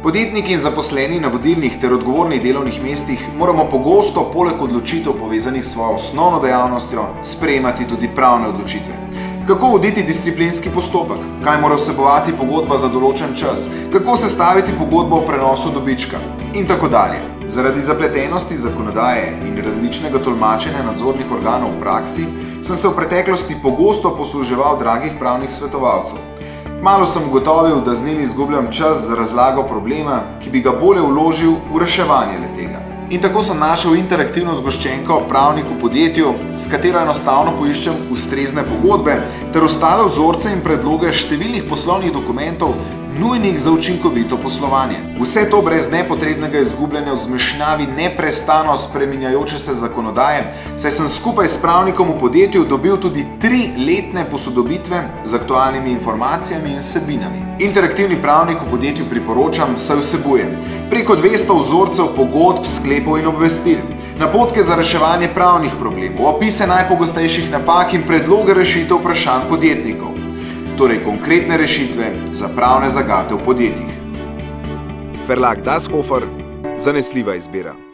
Podjetniki in zaposleni na vodilnih ter odgovornih delovnih mestih moramo pogosto poleg odločitev povezanih s svojo osnovno dejavnostjo sprejemati tudi pravne odločitve. Kako voditi disciplinski postopek, kaj mora vsebovati pogodba za določen čas, kako sestaviti pogodbo o prenosu dobička in tako dalje. Zaradi zapletenosti zakonodaje in različnega tolmačenja nadzornih organov v praksi sem se v preteklosti pogosto posluževal dragih pravnih svetovalcev. Kmalu sem ugotovil, da z njimi izgubljam čas za razlago problema, ki bi ga bolje vložil v reševanje le-tega. In tako sem našel interaktivno zgoščenko Pravnik v podjetju, s katero enostavno poiščem ustrezne pogodbe ter ostale vzorce in predloge številnih poslovnih dokumentov, nujnih za učinkovito poslovanje. Vse to brez nepotrebnega izgubljanja v zmešnjavi neprestano spreminjajoče se zakonodaje, saj sem skupaj s pravnikom v podjetju dobil tudi 3 letne posodobitve z aktualnimi informacijami in vsebinami. Interaktivni Pravnik v podjetju priporočam, saj vsebuje preko 200 vzorcev pogodb, sklepov in obvestil, napotke za reševanje pravnih problemov, opise najpogostejših napak in predloge rešitev vprašanj podjetnikov. Torej konkretne rešitve za pravne zagate v podjetjih. Verlag Das Hofer, zanesljiva izbira.